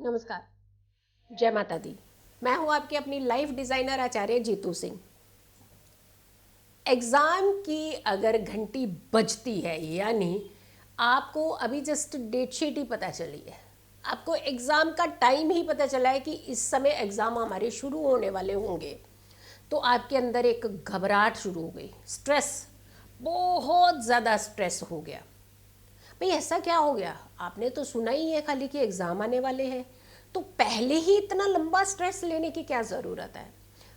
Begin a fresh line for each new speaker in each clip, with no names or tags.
नमस्कार। जय माता दी। मैं हूं आपकी अपनी लाइफ डिज़ाइनर आचार्य जीतू सिंह। एग्ज़ाम की अगर घंटी बजती है यानी आपको अभी जस्ट डेट शीट ही पता चली है, आपको एग्ज़ाम का टाइम ही पता चला है कि इस समय एग्ज़ाम हमारे शुरू होने वाले होंगे, तो आपके अंदर एक घबराहट शुरू हो गई, स्ट्रेस, बहुत ज़्यादा स्ट्रेस हो गया। भाई ऐसा क्या हो गया? आपने तो सुना ही है खाली कि एग्ज़ाम आने वाले हैं, तो पहले ही इतना लंबा स्ट्रेस लेने की क्या ज़रूरत है?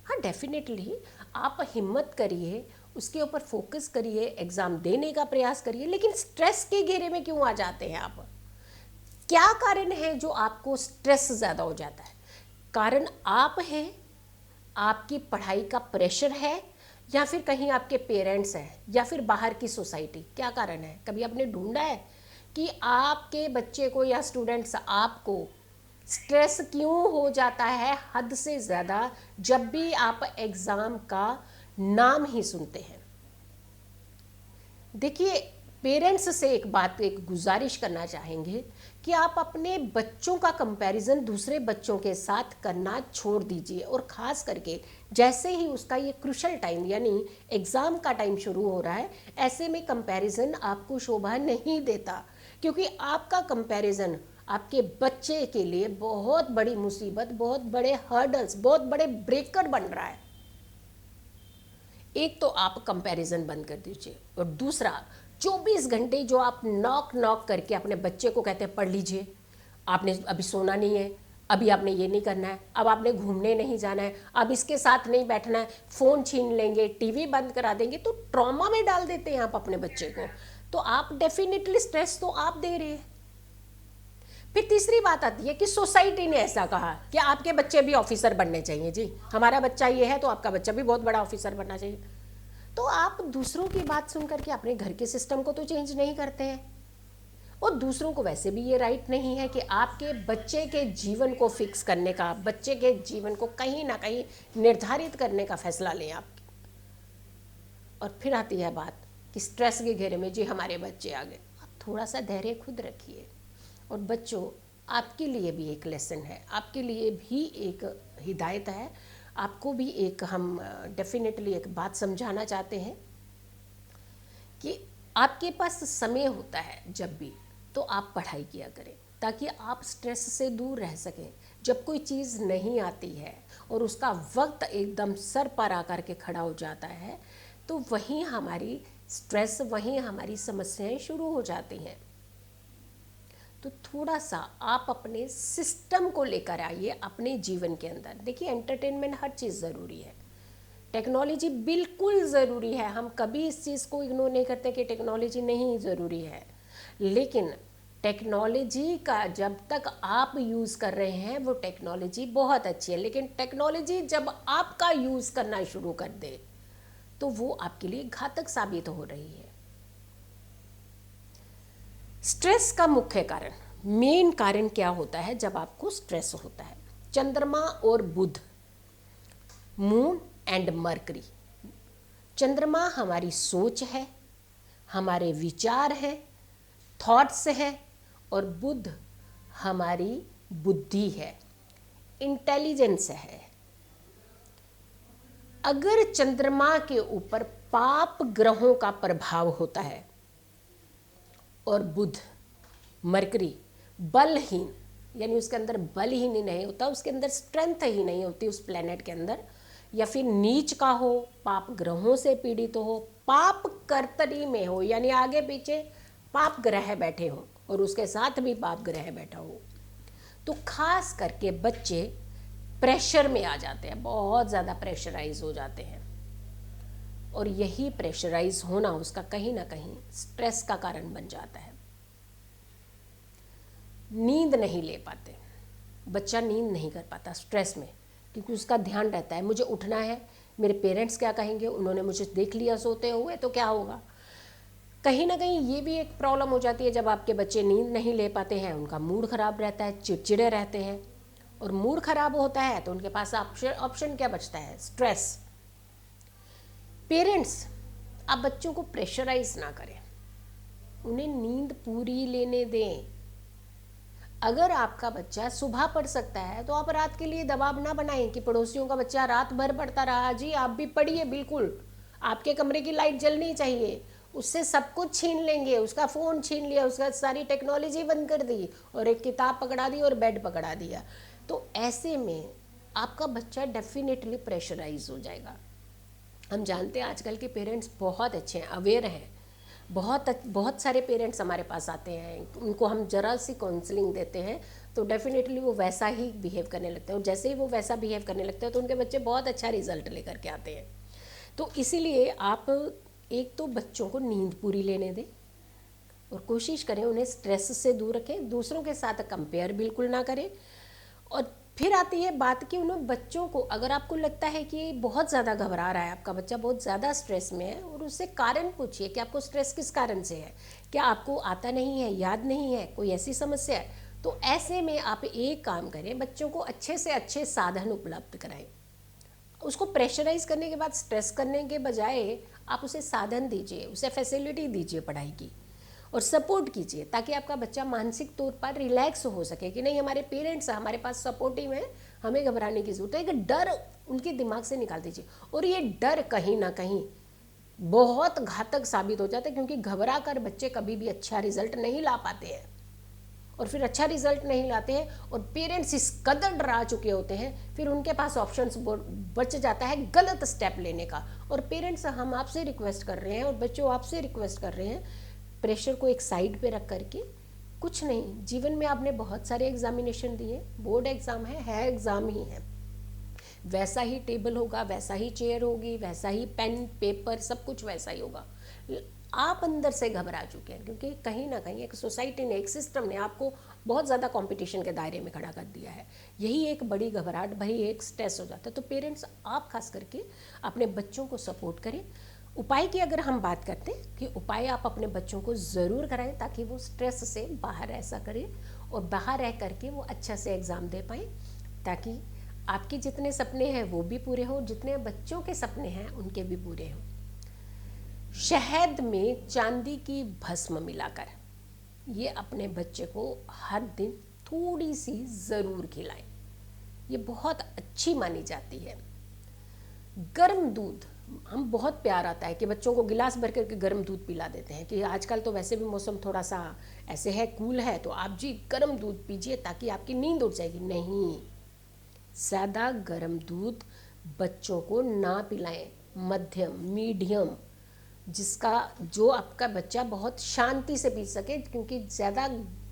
हाँ, डेफिनेटली आप हिम्मत करिए, उसके ऊपर फोकस करिए, एग्ज़ाम देने का प्रयास करिए, लेकिन स्ट्रेस के घेरे में क्यों आ जाते हैं आप? क्या कारण है जो आपको स्ट्रेस ज़्यादा हो जाता है? कारण आप हैं, आपकी पढ़ाई का प्रेशर है, या फिर कहीं आपके पेरेंट्स हैं, या फिर बाहर की सोसाइटी? क्या कारण है? कभी आपने ढूंढा है कि आपके बच्चे को या स्टूडेंट्स आपको स्ट्रेस क्यों हो जाता है हद से ज़्यादा जब भी आप एग्ज़ाम का नाम ही सुनते हैं? देखिए, पेरेंट्स से एक गुजारिश करना चाहेंगे कि आप अपने बच्चों का कंपैरिजन दूसरे बच्चों के साथ करना छोड़ दीजिए, और ख़ास करके जैसे ही उसका ये क्रुशल टाइम यानी एग्ज़ाम का टाइम शुरू हो रहा है, ऐसे में कंपैरिजन आपको शोभा नहीं देता, क्योंकि आपका कंपैरिजन आपके बच्चे के लिए बहुत बड़ी मुसीबत, बहुत बड़े हर्डल्स, बहुत बड़े ब्रेकर बन रहा है। एक तो आप कंपैरिजन बंद कर दीजिए, और दूसरा 24 घंटे जो आप नॉक नॉक करके अपने बच्चे को कहते हैं पढ़ लीजिए, आपने अभी सोना नहीं है, अभी आपने ये नहीं करना है, अब आपने घूमने नहीं जाना है, अब इसके साथ नहीं बैठना है, फ़ोन छीन लेंगे, टीवी बंद करा देंगे, तो ट्रॉमा में डाल देते हैं आप अपने बच्चे को। तो आप डेफिनेटली स्ट्रेस तो आप दे रहे हैं। फिर तीसरी बात आती है कि सोसाइटी ने ऐसा कहा कि आपके बच्चे भी ऑफिसर बनने चाहिए, जी हमारा बच्चा ये है तो आपका बच्चा भी बहुत बड़ा ऑफिसर बनना चाहिए। तो आप दूसरों की बात सुन करके अपने घर के सिस्टम को तो चेंज नहीं करते हैं, और दूसरों को वैसे भी ये राइट नहीं है कि आपके बच्चे के जीवन को फिक्स करने का, बच्चे के जीवन को कहीं ना कहीं निर्धारित करने का फैसला लें आप। और फिर आती है बात कि स्ट्रेस के घेरे में जी हमारे बच्चे आ गए। आप थोड़ा सा धैर्य खुद रखिए, और बच्चों, आपके लिए भी एक लेसन है, आपके लिए भी एक हिदायत है, आपको भी एक हम डेफिनेटली एक बात समझाना चाहते हैं कि आपके पास समय होता है जब भी, तो आप पढ़ाई किया करें ताकि आप स्ट्रेस से दूर रह सकें। जब कोई चीज़ नहीं आती है और उसका वक्त एकदम सर पर आकर के खड़ा हो जाता है, तो वहीं हमारी स्ट्रेस, वहीं हमारी समस्याएं शुरू हो जाती हैं। तो थोड़ा सा आप अपने सिस्टम को लेकर आइए अपने जीवन के अंदर। देखिए, एंटरटेनमेंट हर चीज़ ज़रूरी है, टेक्नोलॉजी बिल्कुल ज़रूरी है, हम कभी इस चीज़ को इग्नोर नहीं करते कि टेक्नोलॉजी नहीं ज़रूरी है, लेकिन टेक्नोलॉजी का जब तक आप यूज़ कर रहे हैं वो टेक्नोलॉजी बहुत अच्छी है, लेकिन टेक्नोलॉजी जब आपका यूज़ करना शुरू कर दे तो वो आपके लिए घातक साबित हो रही है। स्ट्रेस का मुख्य कारण, मेन कारण क्या होता है जब आपको स्ट्रेस होता है? चंद्रमा और बुध, मून एंड मरकरी। चंद्रमा हमारी सोच है, हमारे विचार हैं, थॉट्स है, और बुध हमारी बुद्धि है, इंटेलिजेंस है। अगर चंद्रमा के ऊपर पाप ग्रहों का प्रभाव होता है और बुध, मरकरी बलहीन, यानी उसके अंदर बल ही नहीं होता, उसके अंदर स्ट्रेंथ ही नहीं होती उस प्लेनेट के अंदर, या फिर नीच का हो, पाप ग्रहों से पीड़ित हो, पाप कर्तरी में हो, यानी आगे पीछे पाप ग्रह बैठे हो और उसके साथ भी पाप ग्रह बैठा हो, तो खास करके बच्चे प्रेशर में आ जाते हैं, बहुत ज़्यादा प्रेशराइज हो जाते हैं, और यही प्रेशराइज होना उसका कहीं ना कहीं स्ट्रेस का कारण बन जाता है। नींद नहीं ले पाते, बच्चा नींद नहीं कर पाता स्ट्रेस में, क्योंकि उसका ध्यान रहता है मुझे उठना है, मेरे पेरेंट्स क्या कहेंगे, उन्होंने मुझे देख लिया सोते हुए तो क्या होगा। कहीं ना कहीं ये भी एक प्रॉब्लम हो जाती है, जब आपके बच्चे नींद नहीं ले पाते हैं, उनका मूड ख़राब रहता है, चिड़चिड़े रहते हैं, और मूड ख़राब होता है तो उनके पास ऑप्शन क्या बचता है? स्ट्रेस। पेरेंट्स, आप बच्चों को प्रेशराइज ना करें, उन्हें नींद पूरी लेने दें। अगर आपका बच्चा सुबह पढ़ सकता है तो आप रात के लिए दबाव ना बनाएं कि पड़ोसियों का बच्चा रात भर पढ़ता रहा, जी आप भी पढ़िए, बिल्कुल आपके कमरे की लाइट जलनी चाहिए। उससे सब कुछ छीन लेंगे, उसका फ़ोन छीन लिया, उसका सारी टेक्नोलॉजी बंद कर दी और एक किताब पकड़ा दी और बेड पकड़ा दिया। तो ऐसे में आपका बच्चा डेफिनेटली प्रेशराइज हो जाएगा। हम जानते हैं आजकल के पेरेंट्स बहुत अच्छे हैं, अवेयर हैं। बहुत सारे पेरेंट्स हमारे पास आते हैं, उनको हम जरा सी काउंसलिंग देते हैं तो डेफिनेटली वो वैसा ही बिहेव करने लगते हैं, और जैसे ही वो वैसा बिहेव करने लगते हैं तो उनके बच्चे बहुत अच्छा रिजल्ट लेकर के आते हैं। तो इसीलिए आप एक तो बच्चों को नींद पूरी लेने दें और कोशिश करें उन्हें स्ट्रेस से दूर रखें, दूसरों के साथ कंपेयर बिल्कुल ना करें। और फिर आती है बात कि उन बच्चों को, अगर आपको लगता है कि बहुत ज़्यादा घबरा रहा है, आपका बच्चा बहुत ज़्यादा स्ट्रेस में है, और उससे कारण पूछिए कि आपको स्ट्रेस किस कारण से है। क्या आपको आता नहीं है, याद नहीं है, कोई ऐसी समस्या है? तो ऐसे में आप एक काम करें, बच्चों को अच्छे से अच्छे साधन उपलब्ध कराएं। उसको प्रेशराइज करने के बाद स्ट्रेस करने के बजाय आप उसे साधन दीजिए, उसे फैसिलिटी दीजिए पढ़ाई की, और सपोर्ट कीजिए ताकि आपका बच्चा मानसिक तौर पर रिलैक्स हो सके कि नहीं, हमारे पेरेंट्स हमारे पास सपोर्टिव हैं, हमें घबराने की जरूरत है। एक डर उनके दिमाग से निकाल दीजिए, और ये डर कहीं ना कहीं बहुत घातक साबित हो जाता है, क्योंकि घबरा कर बच्चे कभी भी अच्छा रिजल्ट नहीं ला पाते हैं, और फिर अच्छा रिजल्ट नहीं लाते हैं, और पेरेंट्स इस कदर डरा चुके होते हैं, फिर उनके पास ऑप्शंस बच जाता है गलत स्टेप लेने का। और पेरेंट्स हम आपसे रिक्वेस्ट कर रहे हैं और बच्चों आपसे रिक्वेस्ट कर रहे हैं, प्रेशर को एक साइड पे रख करके, कुछ नहीं, जीवन में आपने बहुत सारे एग्जामिनेशन दिए, बोर्ड एग्जाम है एग्जाम ही है, वैसा ही टेबल होगा, वैसा ही चेयर होगी, वैसा ही पेन पेपर सब कुछ वैसा ही होगा। आप अंदर से घबरा चुके हैं, क्योंकि कहीं ना कहीं एक सोसाइटी ने, एक सिस्टम ने आपको बहुत ज़्यादा कंपटीशन के दायरे में खड़ा कर दिया है। यही एक बड़ी घबराहट भरी एक स्ट्रेस हो जाता है। तो पेरेंट्स आप खास करके अपने बच्चों को सपोर्ट करें। उपाय की अगर हम बात करते हैं कि उपाय आप अपने बच्चों को ज़रूर कराएं ताकि वो स्ट्रेस से बाहर ऐसा करें और बाहर रह करके वो अच्छा से एग्ज़ाम दे पाएँ, ताकि आपके जितने सपने हैं वो भी पूरे हो, जितने बच्चों के सपने हैं उनके भी पूरे हों। शहद में चांदी की भस्म मिलाकर ये अपने बच्चे को हर दिन थोड़ी सी ज़रूर खिलाएं, ये बहुत अच्छी मानी जाती है। गर्म दूध, हम बहुत प्यार आता है कि बच्चों को गिलास भर करके गर्म दूध पिला देते हैं कि आजकल तो वैसे भी मौसम थोड़ा सा ऐसे है, कूल है, तो आप जी गर्म दूध पीजिए ताकि आपकी नींद उड़ जाएगी। नहीं, ज़्यादा गर्म दूध बच्चों को ना पिलाएं, मध्यम मीडियम, जिसका जो आपका बच्चा बहुत शांति से पी सके, क्योंकि ज़्यादा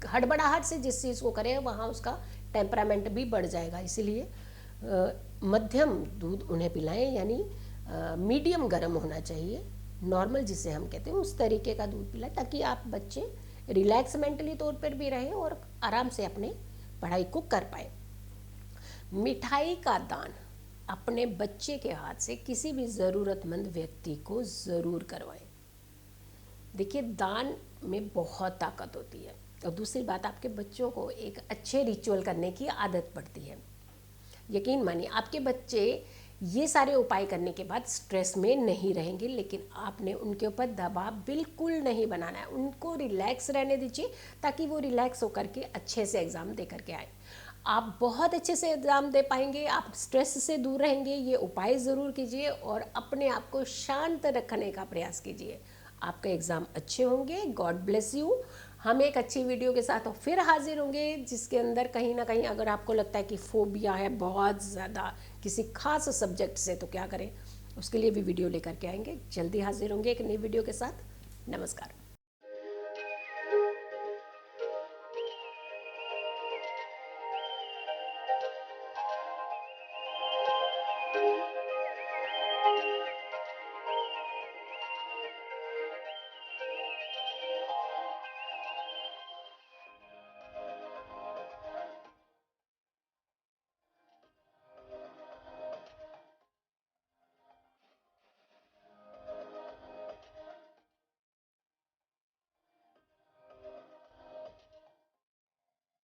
हड़बड़ाहट से जिस चीज़ को करें वहाँ उसका टेम्परामेंट भी बढ़ जाएगा। इसीलिए मध्यम दूध उन्हें पिलाएं, यानी मीडियम गर्म होना चाहिए, नॉर्मल जिसे हम कहते हैं उस तरीके का दूध पिलाएं, ताकि आप बच्चे रिलैक्स मेंटली तौर पर भी रहें और आराम से अपने पढ़ाई को कर पाए। मिठाई का दान अपने बच्चे के हाथ से किसी भी ज़रूरतमंद व्यक्ति को ज़रूर करवाएं। देखिए, दान में बहुत ताकत होती है। और दूसरी बात, आपके बच्चों को एक अच्छे रिचुअल करने की आदत पड़ती है। यकीन मानिए, आपके बच्चे ये सारे उपाय करने के बाद स्ट्रेस में नहीं रहेंगे, लेकिन आपने उनके ऊपर दबाव बिल्कुल नहीं बनाना है। उनको रिलैक्स रहने दीजिए ताकि वो रिलैक्स होकर के अच्छे से एग्ज़ाम दे करके आए। आप बहुत अच्छे से एग्ज़ाम दे पाएंगे, आप स्ट्रेस से दूर रहेंगे। ये उपाय ज़रूर कीजिए और अपने आप को शांत रखने का प्रयास कीजिए। आपके एग्ज़ाम अच्छे होंगे। God bless you. हम एक अच्छी वीडियो के साथ फिर हाजिर होंगे, जिसके अंदर कहीं ना कहीं अगर आपको लगता है कि फोबिया है बहुत ज़्यादा किसी खास सब्जेक्ट से, तो क्या करें, उसके लिए भी वीडियो लेकर के आएंगे। जल्दी हाजिर होंगे एक नई वीडियो के साथ। नमस्कार।